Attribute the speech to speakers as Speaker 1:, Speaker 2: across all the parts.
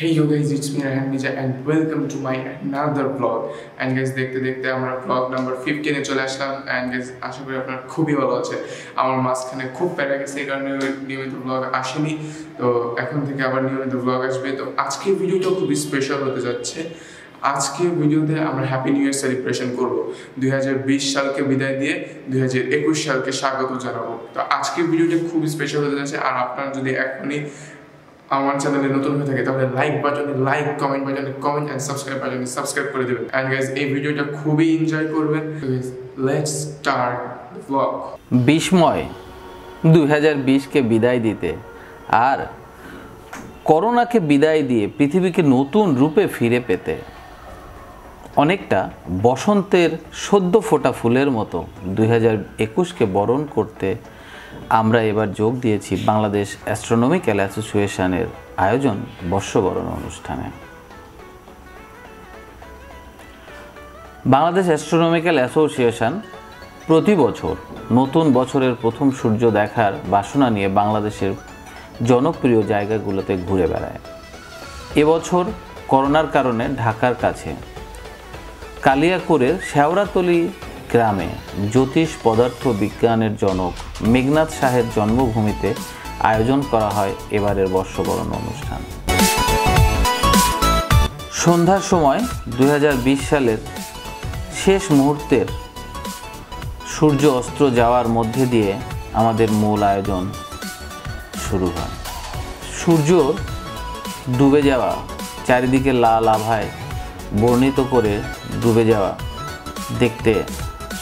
Speaker 1: Hey you guys, it's me Rehan Mija and welcome to my another vlog. And guys, দেখতে দেখতে আমরা vlog number 15 এ চলে আসলাম and guys আশা করি আপনারা খুবই ভালো আছে। আমার মাঝখানে খুব প্যারা গেছে এই কারণে নিয়মিত vlog আসেনি, তো এখন থেকে আবার নিয়মিত vlog আসবে। তো আজকের ভিডিওটা খুবই স্পেশাল হতে যাচ্ছে। আজকের ভিডিওতে আমরা হ্যাপি নিউ ইয়ার সেলিব্রেশন করব। 2020 সালকে বিদায় দিয়ে 2021 সালকে স্বাগত জানাবো। তো আজকের ভিডিওটা খুবই স্পেশাল হতে যাচ্ছে। আর আপনারা যদি এখনই আমার চ্যানেলে নতুন হয়ে থাকে তাহলে লাইক বাটনে লাইক, কমেন্ট বাটনে কমেন্ট এন্ড সাবস্ক্রাইব বাটনে সাবস্ক্রাইব করে দিবেন। এন্ড গাইস এই ভিডিওটা খুবই এনজয় করবেন। Let's start the blog.
Speaker 2: বিস্ময় 2020 কে বিদায় দিতে আর করোনাকে বিদায় দিয়ে পৃথিবীকে নতুন রূপে ফিরে পেতে অনেকটা বসন্তের সদ্য ফোটা ফুলের মতো 2021 কে বরণ করতে আমরা এবার যোগ দিয়েছি বাংলাদেশ অ্যাস্ট্রোনমিক্যাল অ্যাসোসিয়েশনের আয়োজন বর্ষবরণ অনুষ্ঠানে। বাংলাদেশ অ্যাস্ট্রোনমিক্যাল অ্যাসোসিয়েশন প্রতি বছর নতুন বছরের প্রথম সূর্য দেখার বাসনা নিয়ে বাংলাদেশের জনপ্রিয় জায়গাগুলোতে ঘুরে বেড়ায়। এবছর করোনার কারণে ঢাকার কাছে কালিয়াকৈরের শেওড়াতলী গ্রামে জ্যোতিষ পদার্থ বিজ্ঞানের জনক মেঘনাদ শাহের জন্মভূমিতে আয়োজন করা হয় এবারের বর্ষবরণ অনুষ্ঠান। সন্ধ্যার সময় 2020 সালের শেষ মুহূর্তের সূর্য অস্ত যাওয়ার মধ্যে দিয়ে আমাদের মূল আয়োজন শুরু হয়। সূর্য ডুবে যাওয়া, চারিদিকে লাল আভায় বর্ণিত করে ডুবে যাওয়া দেখতে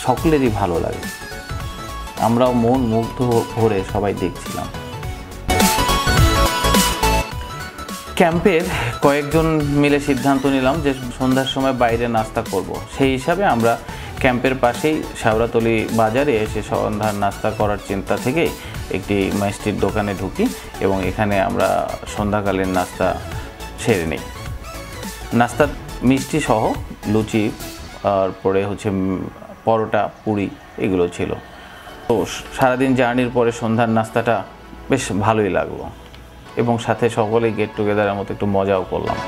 Speaker 2: সকলেরই ভালো লাগে। আমরাও মন মুগ্ধ ভরে সবাই দেখছিলাম। ক্যাম্পের কয়েকজন মিলে সিদ্ধান্ত নিলাম যে সন্ধ্যার সময় বাইরে নাস্তা করব। সেই হিসাবে আমরা ক্যাম্পের পাশেই শেওড়াতলী বাজারে এসে সন্ধ্যার নাস্তা করার চিন্তা থেকে একটি মিষ্টির দোকানে ঢুকি এবং এখানে আমরা সন্ধ্যাকালীন নাস্তা সেরে নিই। নাস্তা মিষ্টি সহ লুচি আর পরে হচ্ছে পরোটা, পুরি এগুলো ছিল। তো সারাদিন জার্নির পরে সন্ধ্যার নাস্তাটা বেশ ভালোই লাগলো এবং সাথে সকলেই গেট টুগেদারের মতো একটু মজাও করলাম।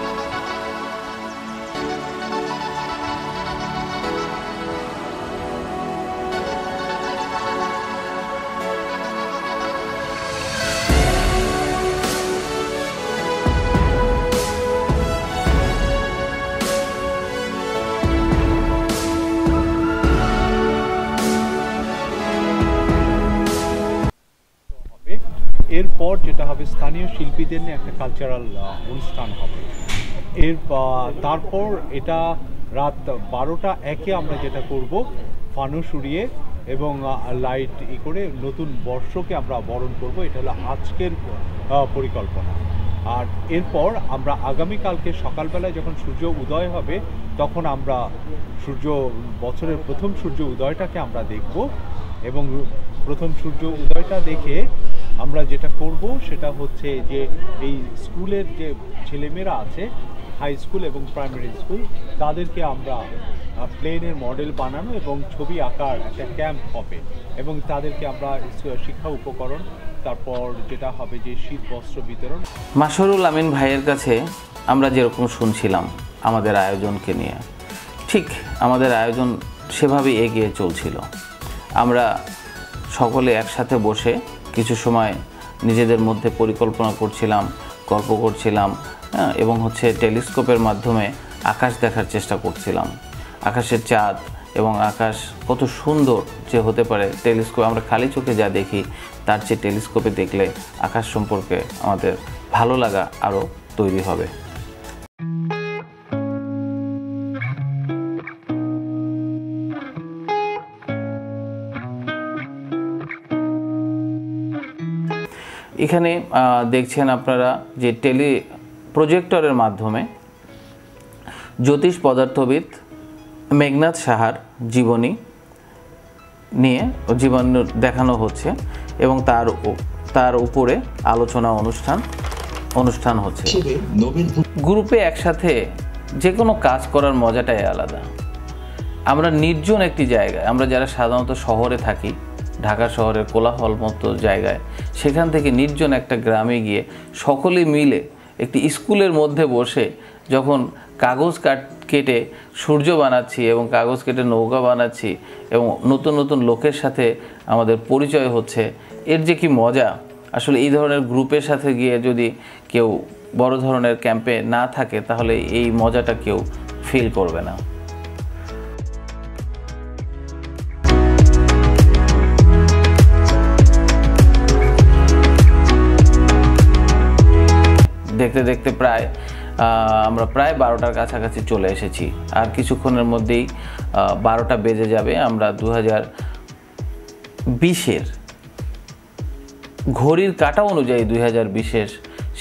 Speaker 3: এরপর যেটা হবে স্থানীয় শিল্পীদের নিয়ে একটা কালচারাল অনুষ্ঠান হবে। তারপর এটা রাত 12টা আমরা যেটা করব ফানুস উড়িয়ে এবং লাইট করে নতুন বর্ষকে আমরা বরণ করব। এটা হলো আজকের পরিকল্পনা। আর এরপর আমরা আগামীকালকে সকালবেলায় যখন সূর্য উদয় হবে তখন আমরা বছরের প্রথম সূর্য উদয়টাকে আমরা দেখব এবং প্রথম সূর্য উদয়টা দেখে আমরা যেটা করব সেটা হচ্ছে যে এই স্কুলের যে ছেলেমেয়েরা আছে হাই স্কুল এবং প্রাইমারি স্কুল তাদেরকে আমরা প্লেনের মডেল বানানো এবং ছবি আঁকার একটা ক্যাম্প হবে এবং তাদেরকে আমরা শিক্ষা উপকরণ, তারপর যেটা হবে যে শীত বস্ত্র বিতরণ।
Speaker 2: মাশরুল আমিন ভাইয়ের কাছে আমরা যেরকম শুনছিলাম আমাদের আয়োজনকে নিয়ে, ঠিক আমাদের আয়োজন সেভাবেই এগিয়ে চলছিল। আমরা সকলে একসাথে বসে কিছু সময় নিজেদের মধ্যে পরিকল্পনা করছিলাম, গল্প করছিলাম এবং টেলিস্কোপের মাধ্যমে আকাশ দেখার চেষ্টা করছিলাম। আকাশের চাঁদ এবং আকাশ কত সুন্দর যে হতে পারে, টেলিস্কোপ আমরা খালি চোখে যা দেখি তার চেয়ে টেলিস্কোপে দেখলে আকাশ সম্পর্কে আমাদের ভালো লাগা আরও তৈরি হবে। এখানে দেখছেন আপনারা যে প্রজেক্টরের মাধ্যমে জ্যোতিষ পদার্থবিদ মেঘনাদ সাহার জীবনী নিয়ে দেখানো হচ্ছে এবং তার উপরে আলোচনা অনুষ্ঠান হচ্ছে। গ্রুপে একসাথে যে কোনো কাজ করার মজাটাই আলাদা। আমরা নির্জন একটি জায়গায়, আমরা যারা সাধারণত শহরে থাকি, ঢাকা শহরের কোলাহল মতো জায়গায়, সেখান থেকে নির্জন একটা গ্রামে গিয়ে সকলে মিলে একটি স্কুলের মধ্যে বসে যখন কাগজ কেটে সূর্য বানাচ্ছি এবং কাগজ কেটে নৌকা বানাচ্ছি এবং নতুন নতুন লোকের সাথে আমাদের পরিচয় হচ্ছে, এর যে কি মজা! আসলে এই ধরনের গ্রুপের সাথে গিয়ে যদি কেউ বড় ধরনের ক্যাম্পে না থাকে তাহলে এই মজাটা কেউ ফিল করবে না। দেখতে দেখতে আমরা প্রায় 12টার কাছাকাছি চলে এসেছি। আর কিছুক্ষণের মধ্যেই 12টা বেজে যাবে। আমরা 2020-এর ঘড়ির কাঁটা অনুযায়ী 2020-এর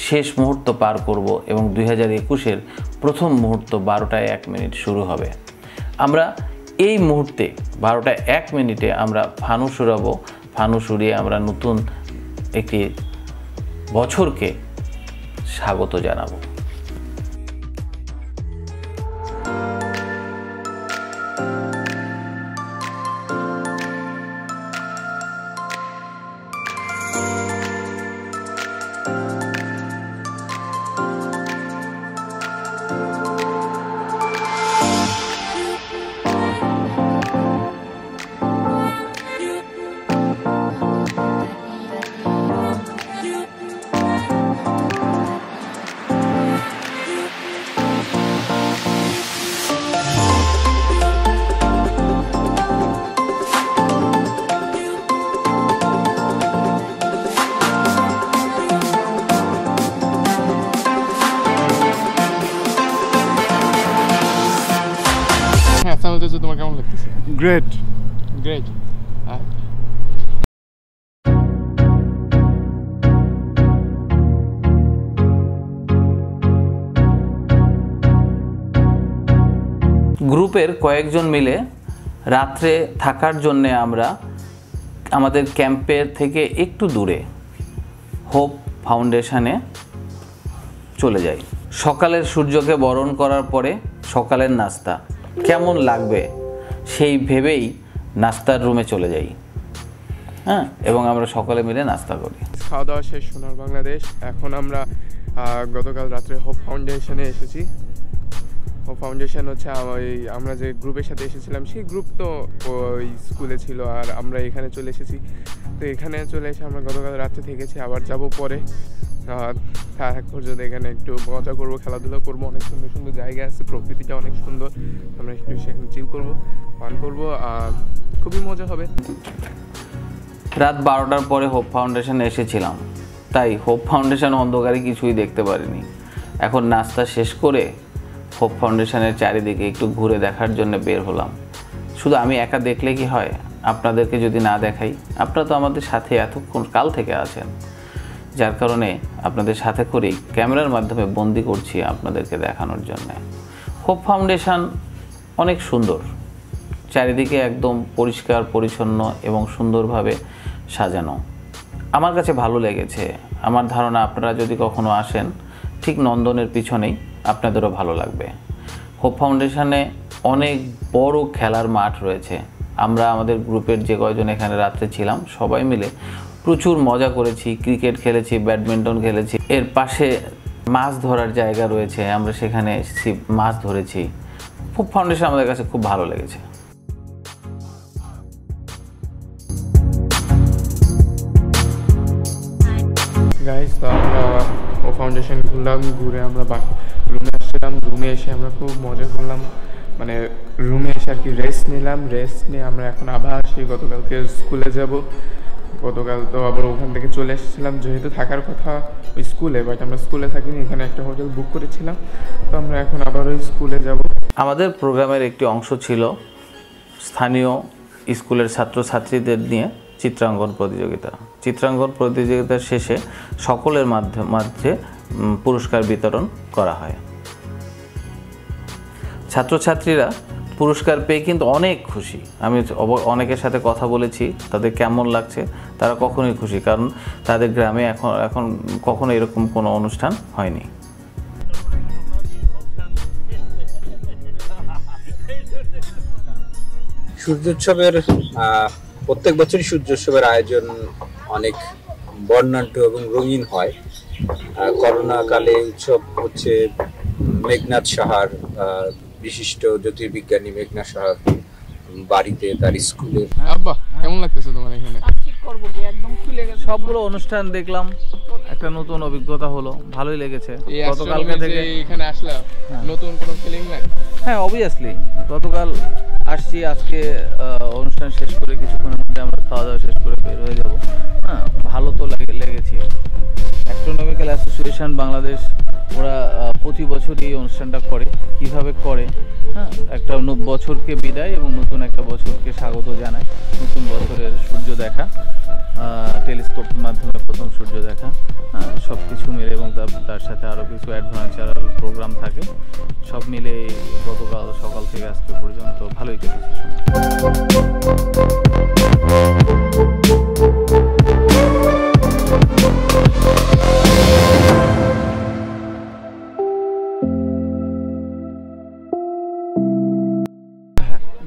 Speaker 2: শেষ মুহূর্ত পার করব এবং 2021-এর প্রথম মুহূর্ত 12টা 1 মিনিট শুরু হবে। আমরা এই মুহূর্তে 12টা 1 মিনিটে আমরা ফানুস উড়াবো। ফানুস উড়িয়ে আমরা নতুন একটি বছরকে স্বাগত জানাবো।
Speaker 1: তোমার কেমন লাগতেছে?
Speaker 3: গ্রেট।
Speaker 2: গ্রুপের কয়েকজন মিলে রাত্রে থাকার জন্যে আমরা আমাদের ক্যাম্পের থেকে একটু দূরে হোপ ফাউন্ডেশনে চলে যাই। সকালের সূর্যকে বরণ করার পরে সকালের নাস্তা কেমন লাগবে সেই ভেবেই নাস্তার রুমে চলে যাই। এবং আমরা সকলে মিলে নাস্তা করি।
Speaker 1: খাওয়া দাওয়া শেষ সোনার বাংলাদেশ। এখন আমরা গতকাল রাত্রে হোপ ফাউন্ডেশনে এসেছি। হোপ ফাউন্ডেশন হচ্ছে আমরা যে গ্রুপের সাথে এসেছিলাম সেই গ্রুপ তো ওই স্কুলে ছিল, আর আমরা এখানে চলে এসেছি। তো এখানে চলে এসে আমরা গতকাল রাত্রে থেকেছি, আবার যাব পরে। তার এক পর্যন্ত এখানে একটু মজা করবো, খেলাধুলা করবো, অনেক সুন্দর সুন্দর জায়গা আছে, প্রকৃতিটা অনেক সুন্দর। আমরা একটু সেখানে চিল করবো, পান করবো, খুবই মজা হবে।
Speaker 2: রাত 12টার পরে হোপ ফাউন্ডেশনে এসেছিলাম, তাই হোপ ফাউন্ডেশন অন্ধকারে কিছুই দেখতে পারিনি। এখন নাস্তা শেষ করে হোপ ফাউন্ডেশনের চারিদিকে একটু ঘুরে দেখার জন্য বের হলাম। শুধু আমি একা দেখলে কি হয়, আপনাদেরকে যদি না দেখাই, আপনারা তো আমাদের সাথে এতক্ষণ কাল থেকে আছেন, যার কারণে আপনাদের সাথে করেই ক্যামেরার মাধ্যমে বন্দি করছি আপনাদেরকে দেখানোর জন্য। হোপ ফাউন্ডেশন অনেক সুন্দর, চারিদিকে একদম পরিষ্কার পরিচ্ছন্ন এবং সুন্দরভাবে সাজানো। আমার কাছে ভালো লেগেছে। আমার ধারণা আপনারা যদি কখনো আসেন, ঠিক নন্দনের পিছনেই আপনাদেরও ভালো লাগবে। হোপ ফাউন্ডেশনে অনেক বড় খেলার মাঠ রয়েছে। আমরা আমাদের গ্রুপের যে কয়জন এখানে রাত্রে ছিলাম সবাই মিলে প্রচুর মজা করেছি, ক্রিকেট খেলেছি, ব্যাডমিন্টন খেলেছি। এর পাশে মাছ ধরার জায়গা রয়েছে, আমরা সেখানে মাছ ধরেছি। হোপ ফাউন্ডেশন আমাদের কাছে খুব ভালো লেগেছে।
Speaker 1: গাইস, তো আমরা হোপ ফাউন্ডেশন ঘুরলাম, ঘুরে আমরা রুমে আসছিলাম। রুমে এসে আমরা খুব মজা করলাম, মানে রুমে এসে আর কি রেস্ট নিলাম। রেস্ট নিয়ে আমরা এখন আবার সেই গতকালকে স্কুলে যাব। গতকাল তো আবার ওখান থেকে চলে এসেছিলাম, যেহেতু থাকার কথা ওই স্কুলে, বাট আমরা স্কুলে থাকিনি, এখানে একটা হোটেল বুক করেছিলাম। তো আমরা এখন আবার ওই স্কুলে যাব।
Speaker 2: আমাদের প্রোগ্রামের একটি অংশ ছিল স্থানীয় স্কুলের ছাত্রছাত্রীদের নিয়ে চিত্রাঙ্কন প্রতিযোগিতা। চিত্রাঙ্কন প্রতিযোগিতার শেষে সকলের মাঝে পুরস্কার বিতরণ করা হয়। ছাত্রছাত্রীরা পুরস্কার পেয়ে কিন্তু অনেক খুশি। আমি অনেকের সাথে কথা বলেছি, তাদের কেমন লাগছে, তারা কখনোই খুশি, কারণ তাদের গ্রামে এখন কখনো এরকম কোনো অনুষ্ঠান হয়নি।
Speaker 4: সূর্যোৎসবের প্রত্যেক বছরই সূর্যোৎসবের আয়োজন অনেক বর্ণাঢ্য এবং রঙিন হয়। করোনা কালে উৎসব হচ্ছে মেঘনাথ সাহার, বিশিষ্ট জ্যোতির্বিজ্ঞানী মেঘনাথ সাহার বাড়িতে, তার স্কুলে।
Speaker 1: আব্বা কেমন লাগতেছে তোমার এখানে?
Speaker 2: সবগুলো অনুষ্ঠান দেখলাম, একটা নতুন অভিজ্ঞতা হলো, ভালোই লেগেছে। গতকালকে থেকে
Speaker 1: এখানে আসলাম, নতুন কোনো ফিলিং নাই?
Speaker 2: হ্যাঁ অবভিয়াসলি, গতকাল আসছি, আজকে অনুষ্ঠান শেষ করে কিছুক্ষণের মধ্যে আমরা খাওয়া দাওয়া শেষ করে বের হয়ে যাব। হ্যাঁ ভালো তো লেগেছে। অ্যাস্ট্রোনমিক্যাল অ্যাসোসিয়েশন বাংলাদেশ ওরা প্রতি বছরই এই অনুষ্ঠানটা করে। কিভাবে করে? হ্যাঁ, একটা বছরকে বিদায় এবং নতুন একটা বছরকে স্বাগত জানায়। নতুন বছরের সূর্য দেখা, টেলিস্কোপের মাধ্যমে প্রথম সূর্য দেখা, সব কিছু মিলে এবং তার সাথে আরও কিছু অ্যাডভেঞ্চারাল প্রোগ্রাম থাকে। সব মিলে গতকাল সকাল থেকে আজকে পর্যন্ত ভালোই কেটেছে।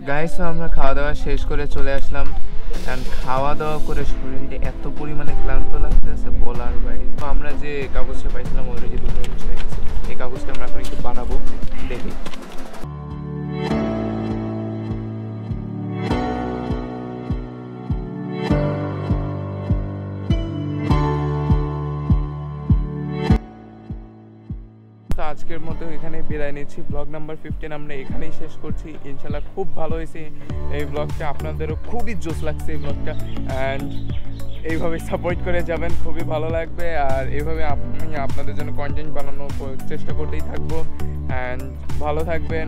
Speaker 5: গাইস, আমরা খাওয়া দাওয়া শেষ করে চলে আসলাম। কারণ খাওয়া দাওয়া করে শরীরে এত পরিমাণে ক্লান্ত লাগতেছে বলার বাইরে। তো আমরা যে কাগজটা পাইছিলাম অলরেডি 2 মিনিট হয়ে গেছে। এই কাগজটা আমরা এখন একটু বানাবো, দেখি। তো আজকের মতো এখানেই বিদায় নিচ্ছি। ব্লগ নাম্বার 15 আমরা এখানেই শেষ করছি। ইনশাল্লাহ খুব ভালো হয়েছে এই ব্লগটা, আপনাদেরও খুবই জোশ লাগছে এই ব্লগটা। অ্যান্ড এইভাবে সাপোর্ট করে যাবেন, খুবই ভালো লাগবে। আর এইভাবে আমি আপনাদের জন্য কন্টেন্ট বানানোর চেষ্টা করতেই থাকবো। অ্যান্ড ভালো থাকবেন।